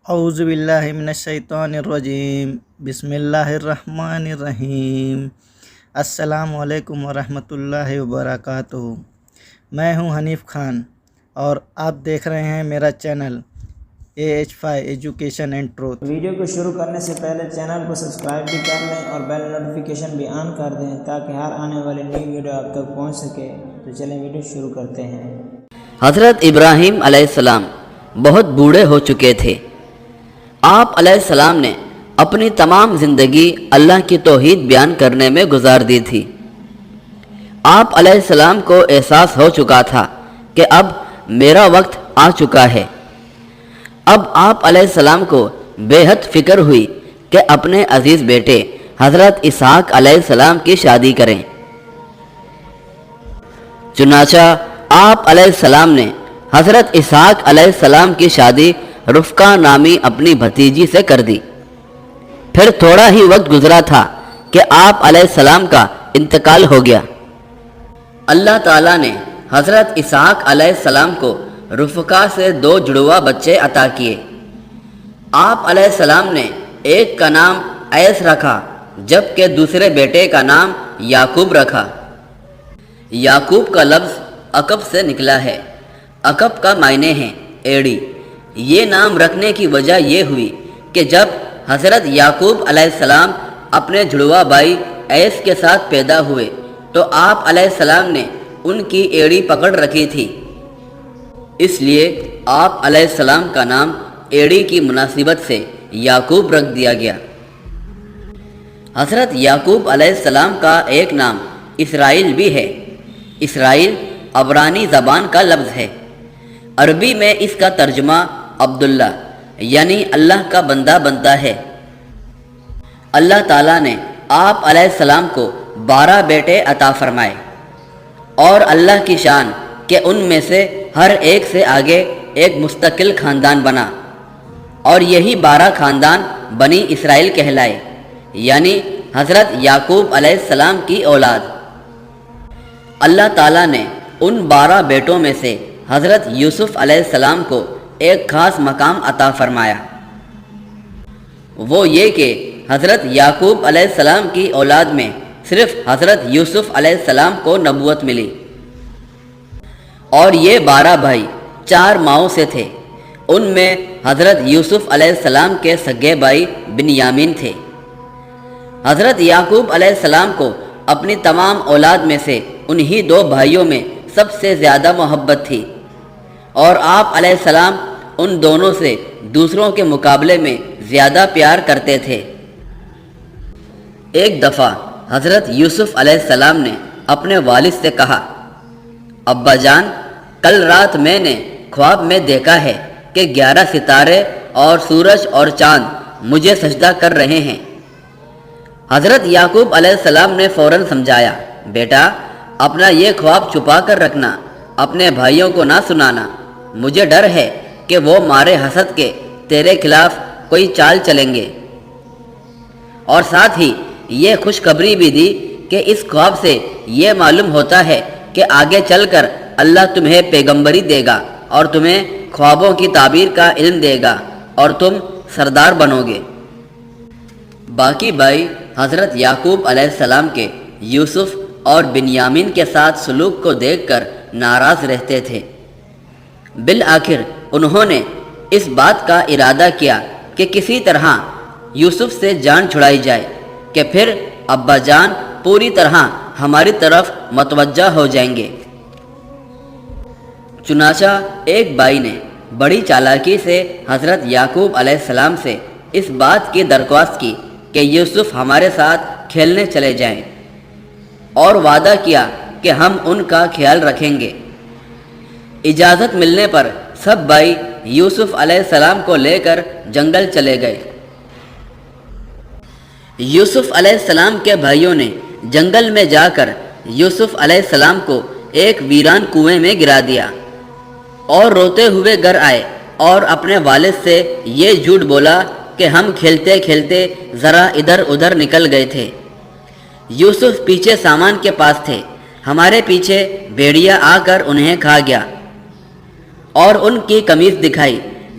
اعوذ باللہ من الشیطان الرجیم بسم اللہ الرحمن الرحیم السلام علیکم ورحمۃ اللہ وبرکاتہ۔ میں ہوں حنیف خان اور آپ دیکھ رہے ہیں میرا channel AH5 education and truth. Video کو شروع کرنے سے پہلے چینل کو سبسکرائب بھی کر لیں اور بیل نوٹیفیکیشن بھی آن کر دیں تاکہ ہر آنے والی نئی ویڈیو آپ تک پہنچ سکے۔ تو چلیں ویڈیو شروع کرتے ہیں۔ حضرت ابراہیم علیہ السلام بہت بوڑھے ہو چکے تھے۔ آپ علیہ السلام نے اپنی تمام زندگی اللہ کی توحید بیان کرنے میں گزار دی تھی۔ آپ علیہ السلام کو احساس ہو چکا تھا کہ اب میرا وقت آ چکا ہے۔ اب آپ علیہ السلام کو بے حد فکر ہوئی کہ اپنے عزیز بیٹے حضرت اسحاق علیہ السلام کی شادی کریں۔ چنانچہ آپ علیہ السلام نے حضرت اسحاق علیہ السلام کی شادی رفقہ نامی اپنی بھتیجی سے کر دی۔ پھر تھوڑا ہی وقت گزرا تھا کہ آپ علیہ السلام کا انتقال ہو گیا۔ اللہ تعالیٰ نے حضرت اسحاق علیہ السلام کو رفقہ سے 2 جڑواں بچے عطا کیے۔ آپ علیہ السلام نے ایک کا نام ایس رکھا جبکہ دوسرے بیٹے کا نام یعقوب رکھا۔ یعقوب کا لفظ عقب سے نکلا ہے۔ عقب کا معنی ہے ایڑی۔ یہ نام رکھنے کی وجہ یہ ہوئی کہ جب حضرت یعقوب علیہ السلام اپنے جڑواں بھائی ایس کے ساتھ پیدا ہوئے تو آپ علیہ السلام نے ان کی ایڑی پکڑ رکھی تھی، اس لیے آپ علیہ السلام کا نام ایڑی کی مناسبت سے یعقوب رکھ دیا گیا۔ حضرت یعقوب علیہ السلام کا ایک نام اسرائیل بھی ہے۔ اسرائیل عبرانی زبان کا لفظ ہے۔ عربی میں اس کا ترجمہ عبداللہ یعنی اللہ کا بندہ بنتا ہے۔ اللہ تعالیٰ نے آپ علیہ السلام کو 12 بیٹے عطا فرمائے، اور اللہ کی شان کہ ان میں سے ہر ایک سے آگے ایک مستقل خاندان بنا، اور یہی 12 خاندان بنی اسرائیل کہلائے، یعنی حضرت یعقوب علیہ السلام کی اولاد۔ اللہ تعالیٰ نے ان 12 بیٹوں میں سے حضرت یوسف علیہ السلام کو ایک خاص مقام عطا فرمایا۔ وہ یہ کہ حضرت یعقوب علیہ السلام کی اولاد میں صرف حضرت یوسف علیہ السلام کو نبوت ملی، اور یہ 12 بھائی 4 ماؤں سے تھے۔ ان میں حضرت یوسف علیہ السلام کے سگے بھائی بنیامین تھے۔ حضرت یعقوب علیہ السلام کو اپنی تمام اولاد میں سے انہی 2 بھائیوں میں سب سے زیادہ محبت تھی، اور آپ علیہ السلام ان دونوں سے دوسروں کے مقابلے میں زیادہ پیار کرتے تھے۔ ایک دفعہ حضرت یوسف علیہ السلام نے اپنے والد سے کہا، ابا جان، کل رات میں نے خواب میں دیکھا ہے کہ 11 ستارے اور سورج اور چاند مجھے سجدہ کر رہے ہیں۔ حضرت یعقوب علیہ السلام نے فوراً سمجھایا، بیٹا اپنا یہ خواب چھپا کر رکھنا، اپنے بھائیوں کو نہ سنانا، مجھے ڈر ہے کہ وہ مارے حسد کے تیرے خلاف کوئی چال چلیں گے۔ اور ساتھ ہی یہ خوشخبری بھی دی کہ اس خواب سے یہ معلوم ہوتا ہے کہ آگے چل کر اللہ تمہیں پیغمبری دے گا اور تمہیں خوابوں کی تعبیر کا علم دے گا اور تم سردار بنو گے۔ باقی بھائی حضرت یعقوب علیہ السلام کے یوسف اور بنیامین کے ساتھ سلوک کو دیکھ کر ناراض رہتے تھے۔ بالآخر انہوں نے اس بات کا ارادہ کیا کہ کسی طرح یوسف سے جان چھڑائی جائے کہ پھر ابا جان پوری طرح ہماری طرف متوجہ ہو جائیں گے۔ چنانچہ ایک بھائی نے بڑی چالاکی سے حضرت یعقوب علیہ السلام سے اس بات کی درخواست کی کہ یوسف ہمارے ساتھ کھیلنے چلے جائیں، اور وعدہ کیا کہ ہم ان کا خیال رکھیں گے۔ اجازت ملنے پر سب بھائی یوسف علیہ السلام کو لے کر جنگل چلے گئے۔ یوسف علیہ السلام کے بھائیوں نے جنگل میں جا کر یوسف علیہ السلام کو ایک ویران کنویں میں گرا دیا، اور روتے ہوئے گھر آئے اور اپنے والد سے یہ جھوٹ بولا کہ ہم کھیلتے کھیلتے ذرا ادھر ادھر نکل گئے تھے۔ یوسف پیچھے سامان کے پاس تھے، ہمارے پیچھے بھیڑیا آ کر انہیں کھا گیا، اور ان کی قمیص دکھائی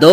2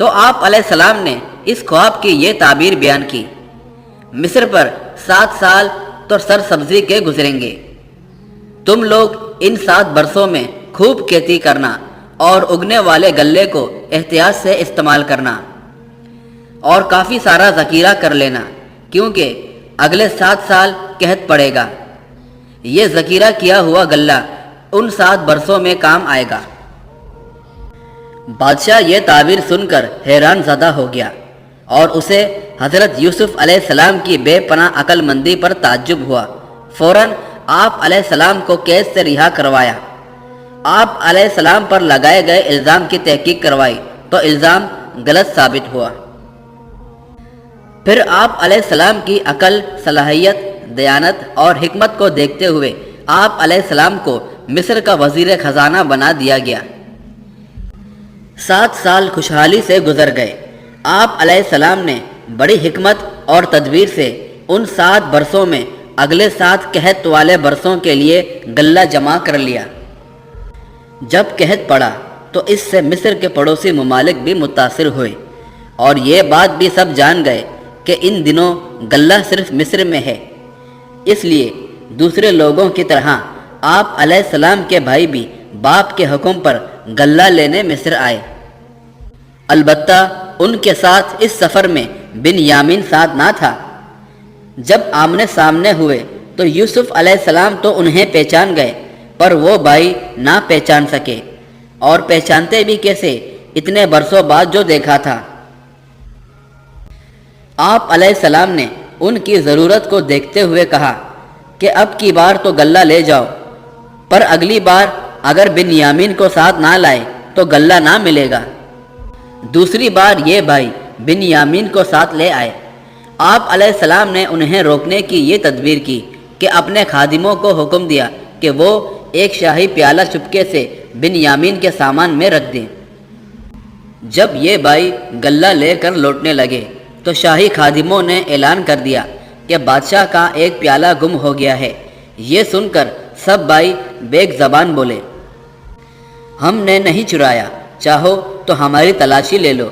تو آپ علیہ السلام نے اس خواب کی یہ تعبیر بیان کی، مصر پر 7 سال تو سر سبزی کے گزریں گے، تم لوگ ان 7 برسوں میں خوب کھیتی کرنا اور اگنے والے غلے کو احتیاط سے استعمال کرنا اور کافی سارا ذخیرہ کر لینا، کیونکہ اگلے 7 سال قحط پڑے گا۔ یہ ذخیرہ کیا ہوا غلہ ان 7 برسوں میں کام آئے گا۔ بادشاہ یہ تعبیر سن کر حیران زدہ ہو گیا اور اسے حضرت یوسف علیہ السلام کی بے پناہ عقل مندی پر تعجب ہوا۔ فوراً آپ علیہ السلام کو قید سے رہا کروایا۔ آپ علیہ السلام پر لگائے گئے الزام کی تحقیق کروائی تو الزام غلط ثابت ہوا۔ پھر آپ علیہ السلام کی عقل، صلاحیت، دیانت اور حکمت کو دیکھتے ہوئے آپ علیہ السلام کو مصر کا وزیر خزانہ بنا دیا گیا۔ 7 سال خوشحالی سے گزر گئے۔ آپ علیہ السلام نے بڑی حکمت اور تدبیر سے ان 7 برسوں میں اگلے 7 قحط والے برسوں کے لیے غلہ جمع کر لیا۔ جب قحط پڑا تو اس سے مصر کے پڑوسی ممالک بھی متاثر ہوئے اور یہ بات بھی سب جان گئے کہ ان دنوں غلہ صرف مصر میں ہے، اس لیے دوسرے لوگوں کی طرح آپ علیہ السلام کے بھائی بھی باپ کے حکم پر غلہ لینے مصر آئے۔ البتہ ان کے ساتھ اس سفر میں بنیامین ساتھ نہ تھا۔ جب آمنے سامنے ہوئے تو یوسف علیہ السلام تو انہیں پہچان گئے، پر وہ بھائی نہ پہچان سکے، اور پہچانتے بھی کیسے اتنے برسوں بعد جو دیکھا تھا۔ آپ علیہ السلام نے ان کی ضرورت کو دیکھتے ہوئے کہا کہ اب کی بار تو غلہ لے جاؤ، پر اگلی بار اگر بنیامین کو ساتھ نہ لائے تو غلہ نہ ملے گا۔ دوسری بار یہ بھائی بنیامین کو ساتھ لے آئے۔ آپ علیہ السلام نے انہیں روکنے کی یہ تدبیر کی کہ اپنے خادموں کو حکم دیا کہ وہ ایک شاہی پیالہ چپکے سے بنیامین کے سامان میں رکھ دیں۔ جب یہ بھائی غلہ لے کر لوٹنے لگے تو شاہی خادموں نے اعلان کر دیا کہ بادشاہ کا ایک پیالہ گم ہو گیا ہے۔ یہ سن کر سب بھائی بیک زبان بولے، ہم نے نہیں چرایا، چاہو تو ہماری تلاشی لے لو،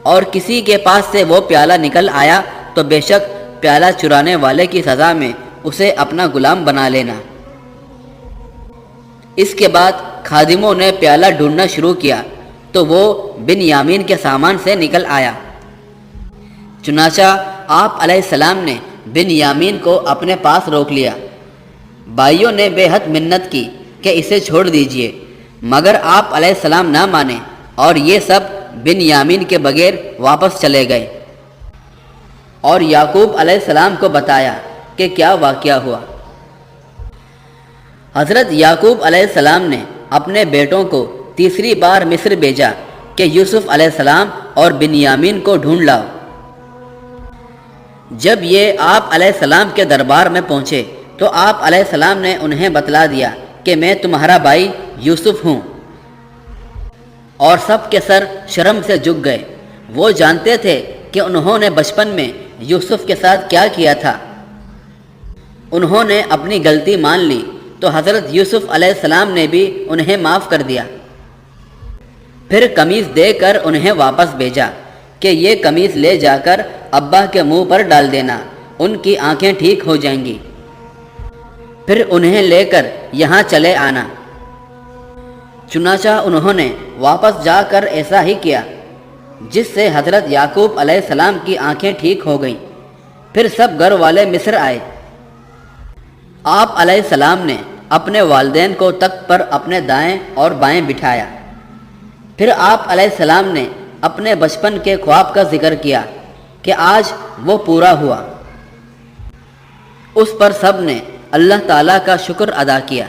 اور کسی کے پاس سے وہ پیالہ نکل آیا تو بے شک پیالہ چرانے والے کی سزا میں اسے اپنا غلام بنا لینا۔ اس کے بعد خادموں نے پیالہ ڈھونڈنا شروع کیا تو وہ بنیامین کے سامان سے نکل آیا۔ چنانچہ آپ علیہ السلام نے بنیامین کو اپنے پاس روک لیا۔ بھائیوں نے بے حد منت کی کہ اسے چھوڑ دیجئے، مگر آپ علیہ السلام نہ مانے اور یہ سب بنیامین کے بغیر واپس چلے گئے اور یعقوب علیہ السلام کو بتایا کہ کیا واقعہ ہوا۔ حضرت یعقوب علیہ السلام نے اپنے بیٹوں کو تیسری بار مصر بھیجا کہ یوسف علیہ السلام اور بنیامین کو ڈھونڈ لاؤ۔ جب یہ آپ علیہ السلام کے دربار میں پہنچے تو آپ علیہ السلام نے انہیں بتلا دیا کہ میں تمہارا بھائی یوسف ہوں، اور سب کے سر شرم سے جھک گئے۔ وہ جانتے تھے کہ انہوں نے بچپن میں یوسف کے ساتھ کیا کیا تھا۔ انہوں نے اپنی غلطی مان لی تو حضرت یوسف علیہ السلام نے بھی انہیں معاف کر دیا۔ پھر قمیص دے کر انہیں واپس بھیجا کہ یہ قمیص لے جا کر ابا کے منہ پر ڈال دینا، ان کی آنکھیں ٹھیک ہو جائیں گی۔ پھر انہیں لے کر یہاں چلے آنا۔ چنانچہ انہوں نے واپس جا کر ایسا ہی کیا، جس سے حضرت یعقوب علیہ السلام کی آنکھیں ٹھیک ہو گئیں۔ پھر سب گھر والے مصر آئے۔ آپ علیہ السلام نے اپنے والدین کو تخت پر اپنے دائیں اور بائیں بٹھایا۔ پھر آپ علیہ السلام نے اپنے بچپن کے خواب کا ذکر کیا کہ آج وہ پورا ہوا۔ اس پر سب نے اللہ تعالیٰ کا شکر ادا کیا۔